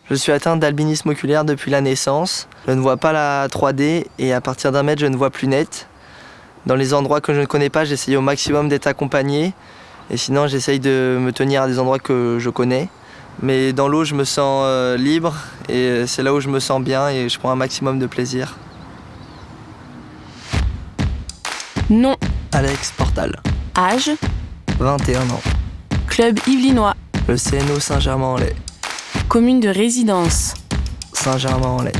Je suis atteint d'albinisme oculaire depuis la naissance. Je ne vois pas la 3D et à partir d'1 mètre, je ne vois plus net. Dans les endroits que je ne connais pas, j'essaye au maximum d'être accompagné. Et sinon, j'essaye de me tenir à des endroits que je connais. Mais dans l'eau, je me sens libre et c'est là où je me sens bien et je prends un maximum de plaisir. Nom. Alex Portal. Âge. 21 ans. Club yvelinois. Le CNO Saint-Germain-en-Laye. Commune de résidence. Saint-Germain-en-Laye.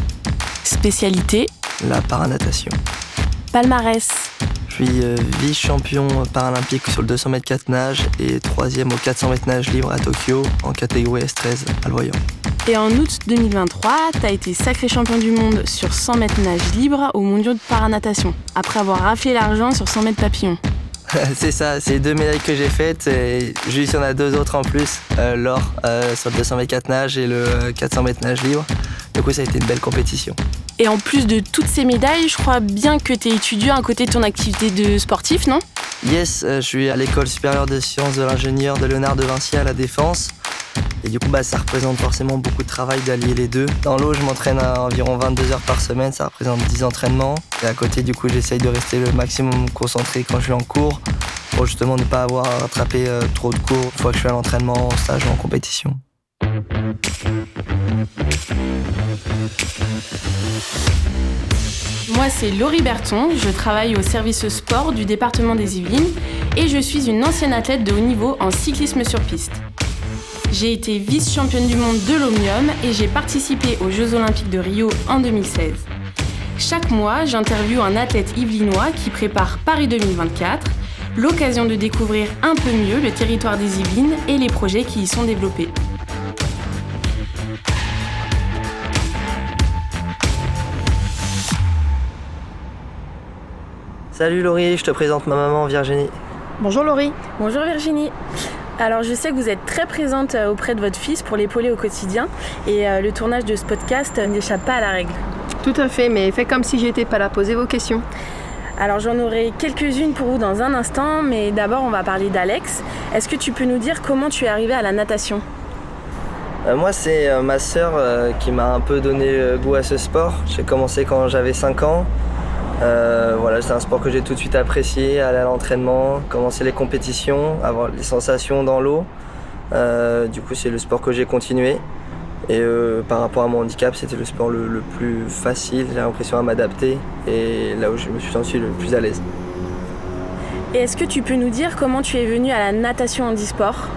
Spécialité. La paranatation. Palmarès. Je suis vice-champion paralympique sur le 200 mètres 4 nage et 3e au 400 mètres nage libre à Tokyo en catégorie S13 à Loyang. Et en août 2023, tu as été sacré champion du monde sur 100 mètres nage libre aux mondiaux de paranatation, après avoir raflé l'argent sur 100 mètres papillon. C'est ça, c'est 2 médailles que j'ai faites et juste il y en a 2 autres en plus, l'or sur le 200 mètres 4 nage et le 400 mètres nage libre. Du coup ça a été une belle compétition. Et en plus de toutes ces médailles, je crois bien que tu es étudiant à côté de ton activité de sportif, non ? Yes, je suis à l'école supérieure de sciences de l'ingénieur de Léonard de Vinci à La Défense. Et du coup, ça représente forcément beaucoup de travail d'allier les deux. Dans l'eau, je m'entraîne à environ 22 heures par semaine, ça représente 10 entraînements. Et à côté, du coup, j'essaye de rester le maximum concentré quand je suis en cours pour justement ne pas avoir à rattraper trop de cours une fois que je suis à l'entraînement, en stage ou en compétition. Moi, c'est Laurie Berton, je travaille au service sport du département des Yvelines et je suis une ancienne athlète de haut niveau en cyclisme sur piste. J'ai été vice-championne du monde de l'Omnium et j'ai participé aux Jeux Olympiques de Rio en 2016. Chaque mois, j'interviewe un athlète yvelinois qui prépare Paris 2024, l'occasion de découvrir un peu mieux le territoire des Yvelines et les projets qui y sont développés. Salut Laurie, je te présente ma maman Virginie. Bonjour Laurie. Bonjour Virginie. Alors je sais que vous êtes très présente auprès de votre fils pour l'épauler au quotidien et le tournage de ce podcast n'échappe pas à la règle. Tout à fait, mais faites comme si j'étais pas là, posez vos questions. Alors j'en aurai quelques-unes pour vous dans un instant, mais d'abord on va parler d'Alex. Est-ce que tu peux nous dire comment tu es arrivé à la natation ? Moi, c'est ma sœur qui m'a un peu donné goût à ce sport. J'ai commencé quand j'avais 5 ans. C'est un sport que j'ai tout de suite apprécié, aller à l'entraînement, commencer les compétitions, avoir les sensations dans l'eau. Du coup, c'est le sport que j'ai continué. Et par rapport à mon handicap, c'était le sport le plus facile, j'ai l'impression à m'adapter et là où je me suis senti le plus à l'aise. Et est-ce que tu peux nous dire comment tu es venu à la natation handisport ?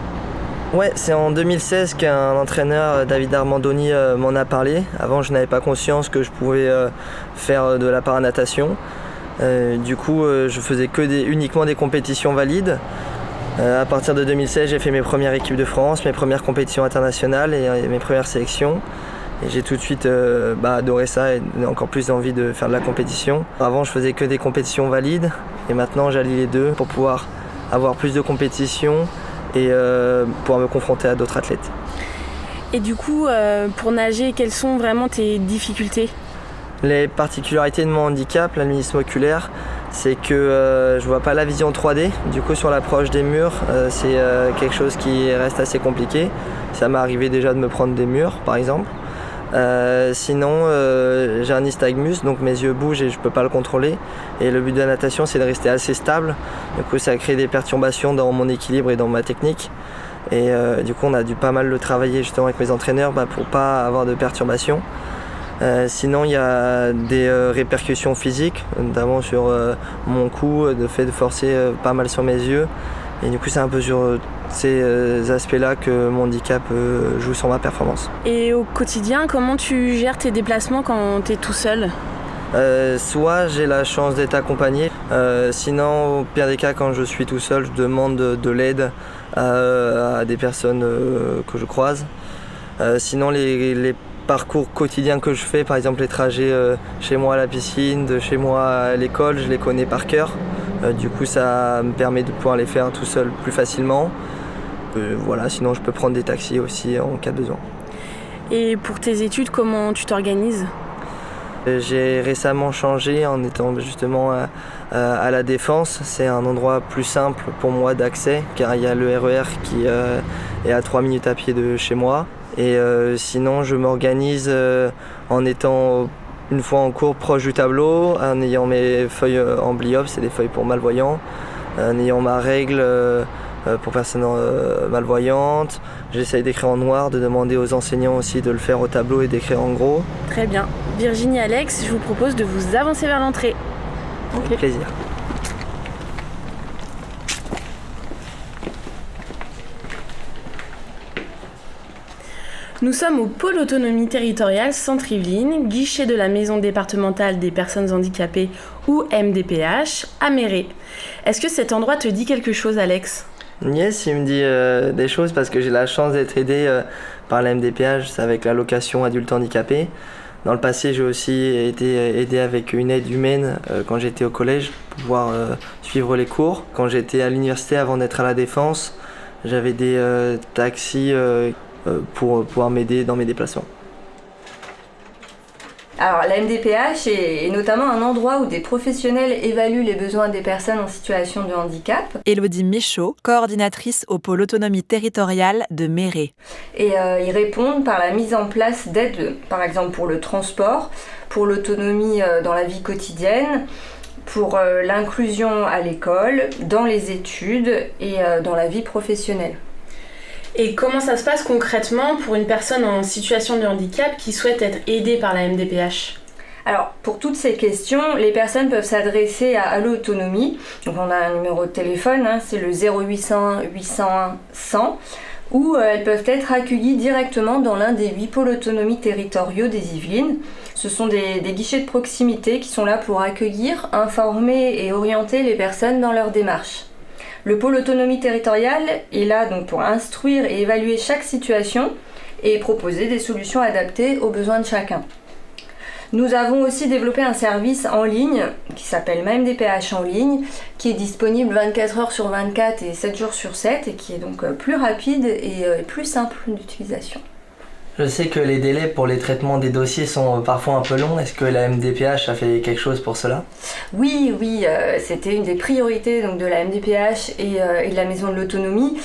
Ouais, c'est en 2016 qu'un entraîneur, David Armandoni, m'en a parlé. Avant, je n'avais pas conscience que je pouvais faire de la paranatation. Du coup, je faisais uniquement des compétitions valides. À partir de 2016, j'ai fait mes premières équipes de France, mes premières compétitions internationales et mes premières sélections. Et j'ai tout de suite adoré ça et encore plus envie de faire de la compétition. Avant, je faisais que des compétitions valides et maintenant, j'allie les deux pour pouvoir avoir plus de compétitions et pouvoir me confronter à d'autres athlètes. Et du coup, pour nager, quelles sont vraiment tes difficultés ? Les particularités de mon handicap, l'albinisme oculaire, c'est que je vois pas la vision 3D. Du coup, sur l'approche des murs, c'est quelque chose qui reste assez compliqué. Ça m'est arrivé déjà de me prendre des murs, par exemple. Sinon, j'ai un nystagmus, donc mes yeux bougent et je peux pas le contrôler. Et le but de la natation, c'est de rester assez stable. Du coup, ça crée des perturbations dans mon équilibre et dans ma technique. Et du coup, on a dû pas mal le travailler justement avec mes entraîneurs pour pas avoir de perturbations. Sinon, il y a des répercussions physiques, notamment sur mon cou, le fait de forcer pas mal sur mes yeux. Et du coup, c'est un peu sur ces aspects-là que mon handicap joue sur ma performance. Et au quotidien, comment tu gères tes déplacements quand tu es tout seul ? Soit j'ai la chance d'être accompagné, sinon au pire des cas quand je suis tout seul je demande de l'aide à des personnes que je croise. Sinon les parcours quotidiens que je fais, par exemple les trajets chez moi à la piscine, de chez moi à l'école, je les connais par cœur. Du coup ça me permet de pouvoir les faire tout seul plus facilement. Sinon je peux prendre des taxis aussi en cas de besoin. Et pour tes études, comment tu t'organises ? J'ai récemment changé en étant justement à La Défense. C'est un endroit plus simple pour moi d'accès car il y a le RER qui est à 3 minutes à pied de chez moi. Et sinon, je m'organise en étant une fois en cours proche du tableau, en ayant mes feuilles en blyop, c'est des feuilles pour malvoyants, en ayant ma règle pour personnes malvoyantes. J'essaye d'écrire en noir, de demander aux enseignants aussi de le faire au tableau et d'écrire en gros. Très bien. Virginie et Alex, je vous propose de vous avancer vers l'entrée. Avec plaisir. Nous sommes au pôle autonomie territoriale Centre-Yvelines, guichet de la Maison départementale des personnes handicapées ou MDPH à Méret. Est-ce que cet endroit te dit quelque chose, Alex ? Yes, il me dit des choses parce que j'ai la chance d'être aidé par la MDPH, c'est avec l'allocation adulte handicapé. Dans le passé, j'ai aussi été aidé avec une aide humaine quand j'étais au collège pour pouvoir suivre les cours. Quand j'étais à l'université avant d'être à la Défense, j'avais des taxis pour pouvoir m'aider dans mes déplacements. Alors la MDPH est notamment un endroit où des professionnels évaluent les besoins des personnes en situation de handicap. Élodie Michaud, coordinatrice au pôle autonomie territoriale de Méret. Et ils répondent par la mise en place d'aides, par exemple pour le transport, pour l'autonomie dans la vie quotidienne, pour l'inclusion à l'école, dans les études et dans la vie professionnelle. Et comment ça se passe concrètement pour une personne en situation de handicap qui souhaite être aidée par la MDPH ? Alors, pour toutes ces questions, les personnes peuvent s'adresser à Allo Autonomie. Donc, on a un numéro de téléphone, c'est le 0800 801 100, ou elles peuvent être accueillies directement dans l'un des 8 pôles autonomie territoriaux des Yvelines. Ce sont des guichets de proximité qui sont là pour accueillir, informer et orienter les personnes dans leur démarche. Le pôle autonomie territoriale est là donc pour instruire et évaluer chaque situation et proposer des solutions adaptées aux besoins de chacun. Nous avons aussi développé un service en ligne qui s'appelle Ma MDPH en ligne, qui est disponible 24 heures sur 24 et 7 jours sur 7 et qui est donc plus rapide et plus simple d'utilisation. Je sais que les délais pour les traitements des dossiers sont parfois un peu longs. Est-ce que la MDPH a fait quelque chose pour cela ? Oui, c'était une des priorités donc, de la MDPH et de la Maison de l'Autonomie.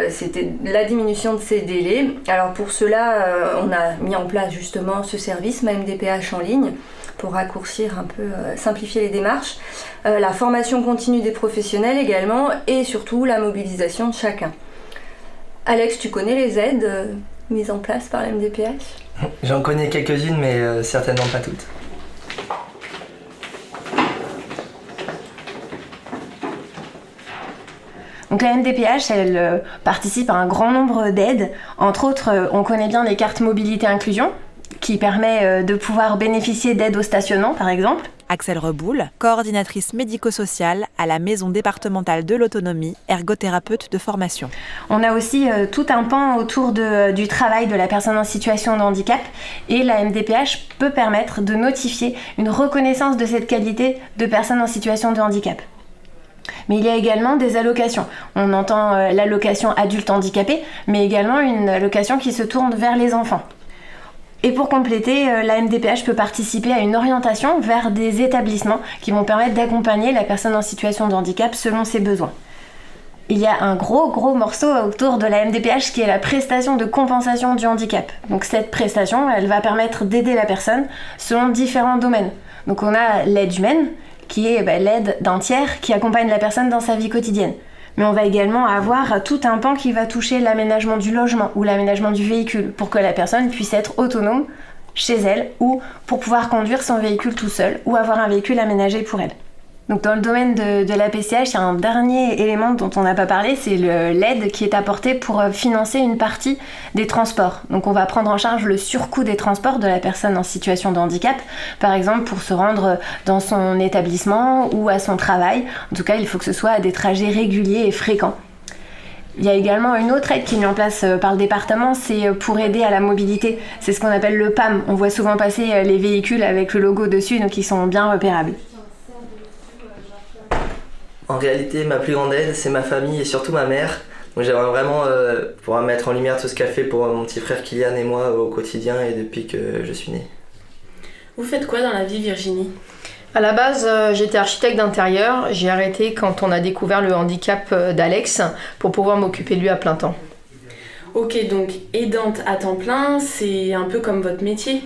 C'était la diminution de ces délais. Alors pour cela, on a mis en place justement ce service, Ma MDPH en ligne, pour raccourcir un peu, simplifier les démarches. La formation continue des professionnels également et surtout la mobilisation de chacun. Alex, tu connais les aides mise en place par la MDPH ? J'en connais quelques-unes, mais certainement pas toutes. Donc la MDPH, elle participe à un grand nombre d'aides. Entre autres, on connaît bien les cartes mobilité inclusion, qui permet de pouvoir bénéficier d'aides au stationnement, par exemple. Axel Reboul, coordinatrice médico-sociale à la Maison départementale de l'autonomie, ergothérapeute de formation. On a aussi tout un pan autour du travail de la personne en situation de handicap et la MDPH peut permettre de notifier une reconnaissance de cette qualité de personne en situation de handicap. Mais il y a également des allocations. On entend l'allocation adulte handicapé, mais également une allocation qui se tourne vers les enfants. Et pour compléter, la MDPH peut participer à une orientation vers des établissements qui vont permettre d'accompagner la personne en situation de handicap selon ses besoins. Il y a un gros morceau autour de la MDPH qui est la prestation de compensation du handicap. Donc cette prestation, elle va permettre d'aider la personne selon différents domaines. Donc on a l'aide humaine, qui est l'aide d'un tiers qui accompagne la personne dans sa vie quotidienne. Mais on va également avoir tout un pan qui va toucher l'aménagement du logement ou l'aménagement du véhicule pour que la personne puisse être autonome chez elle ou pour pouvoir conduire son véhicule tout seul ou avoir un véhicule aménagé pour elle. Donc dans le domaine de la PCH, il y a un dernier élément dont on n'a pas parlé, c'est l'aide qui est apportée pour financer une partie des transports. Donc on va prendre en charge le surcoût des transports de la personne en situation de handicap, par exemple pour se rendre dans son établissement ou à son travail. En tout cas, il faut que ce soit à des trajets réguliers et fréquents. Il y a également une autre aide qui est mise en place par le département, c'est pour aider à la mobilité. C'est ce qu'on appelle le PAM. On voit souvent passer les véhicules avec le logo dessus, donc ils sont bien repérables. En réalité, ma plus grande aide, c'est ma famille et surtout ma mère. Donc j'aimerais vraiment pouvoir mettre en lumière tout ce qu'elle fait pour mon petit frère Kylian et moi au quotidien et depuis que je suis né. Vous faites quoi dans la vie, Virginie ? À la base, j'étais architecte d'intérieur. J'ai arrêté quand on a découvert le handicap d'Alex pour pouvoir m'occuper de lui à plein temps. Ok, donc aidante à temps plein, c'est un peu comme votre métier.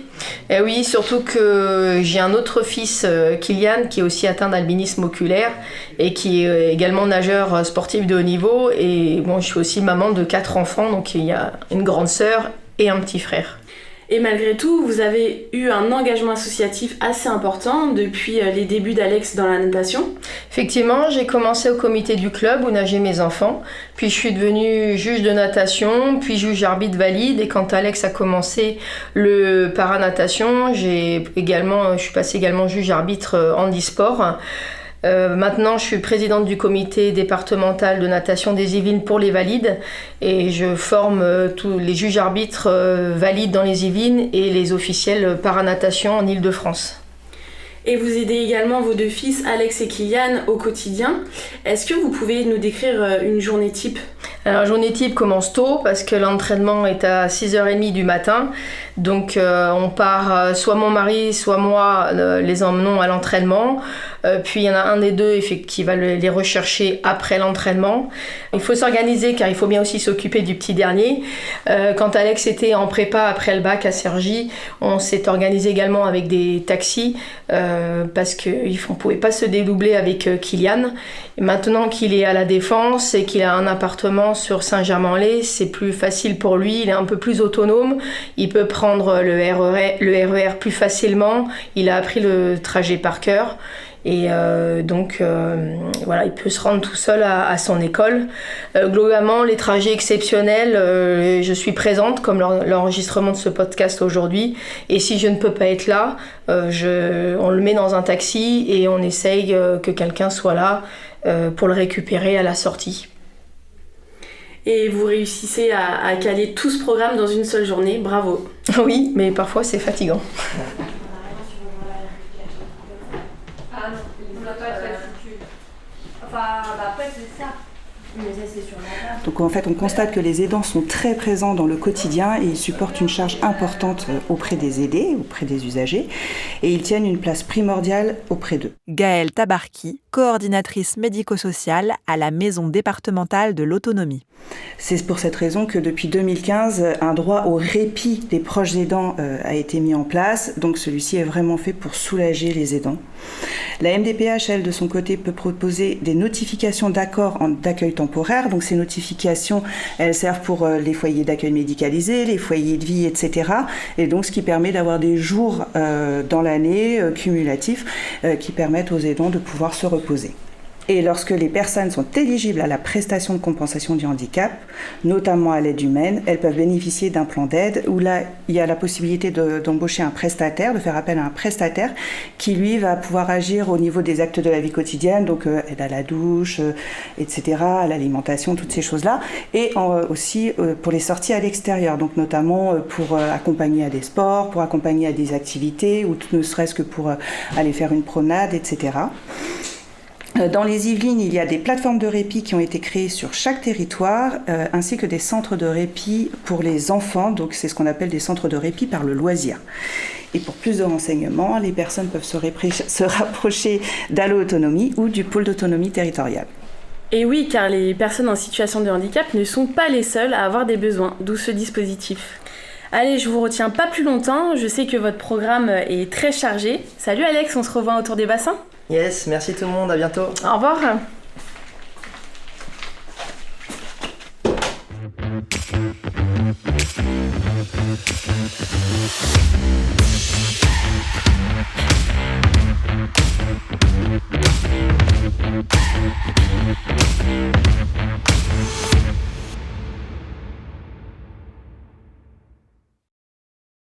Et oui, surtout que j'ai un autre fils, Kylian, qui est aussi atteint d'albinisme oculaire et qui est également nageur sportif de haut niveau. Et bon, je suis aussi maman de 4 enfants, donc il y a une grande sœur et un petit frère. Et malgré tout, vous avez eu un engagement associatif assez important depuis les débuts d'Alex dans la natation. Effectivement, j'ai commencé au comité du club où nageaient mes enfants, puis je suis devenue juge de natation, puis juge arbitre valide, et quand Alex a commencé le paranatation, je suis passée également juge arbitre handisport. Maintenant, je suis présidente du comité départemental de natation des Yvelines pour les valides et je forme tous les juges arbitres valides dans les Yvelines et les officiels paranatation en Île-de-France. Et vous aidez également vos deux fils, Alex et Kylian, au quotidien. Est-ce que vous pouvez nous décrire une journée type ? Alors, la journée type commence tôt parce que l'entraînement est à 6h30 du matin. Donc on part, soit mon mari, soit moi les emmenons à l'entraînement. Puis il y en a un des deux qui va les rechercher après l'entraînement. Il faut s'organiser car il faut bien aussi s'occuper du petit dernier. Quand Alex était en prépa après le bac à Cergy, on s'est organisé également avec des taxis parce qu'on ne pouvait pas se dédoubler avec Kylian. Et maintenant qu'il est à la Défense et qu'il a un appartement sur Saint-Germain-en-Laye, c'est plus facile pour lui, il est un peu plus autonome, il peut prendre le RER plus facilement, il a appris le trajet par cœur. Et donc voilà, il peut se rendre tout seul à son école. Globalement, les trajets exceptionnels, je suis présente comme l'enregistrement de ce podcast aujourd'hui. Et si je ne peux pas être là, on le met dans un taxi et on essaye que quelqu'un soit là pour le récupérer à la sortie. Et vous réussissez à caler tout ce programme dans une seule journée, bravo. Oui, mais parfois c'est fatigant. Donc en fait, on constate que les aidants sont très présents dans le quotidien et ils supportent une charge importante auprès des aidés, auprès des usagers, et ils tiennent une place primordiale auprès d'eux. Gaëlle Tabarki, coordinatrice médico-sociale à la Maison départementale de l'autonomie. C'est pour cette raison que depuis 2015, un droit au répit des proches aidants a été mis en place. Donc celui-ci est vraiment fait pour soulager les aidants. La MDPH, elle, de son côté, peut proposer des notifications d'accord d'accueil temporaire. Donc ces notifications, elles servent pour les foyers d'accueil médicalisés, les foyers de vie, etc. Et donc ce qui permet d'avoir des jours dans l'année cumulatifs qui permettent aux aidants de pouvoir se reposer. Et lorsque les personnes sont éligibles à la prestation de compensation du handicap, notamment à l'aide humaine, elles peuvent bénéficier d'un plan d'aide où là, il y a la possibilité d'embaucher un prestataire, de faire appel à un prestataire qui, lui, va pouvoir agir au niveau des actes de la vie quotidienne, donc aide à la douche, etc., à l'alimentation, toutes ces choses-là, et aussi pour les sorties à l'extérieur, donc notamment pour accompagner à des sports, pour accompagner à des activités, ou ne serait-ce que pour aller faire une promenade, etc. Dans les Yvelines, il y a des plateformes de répit qui ont été créées sur chaque territoire, ainsi que des centres de répit pour les enfants, donc c'est ce qu'on appelle des centres de répit par le loisir. Et pour plus de renseignements, les personnes peuvent se rapprocher d'Allo Autonomie ou du pôle d'autonomie territoriale. Et oui, car les personnes en situation de handicap ne sont pas les seules à avoir des besoins, d'où ce dispositif. Allez, je vous retiens pas plus longtemps, je sais que votre programme est très chargé. Salut Alex, on se revoit autour des bassins ? Yes, merci tout le monde, à bientôt. Au revoir.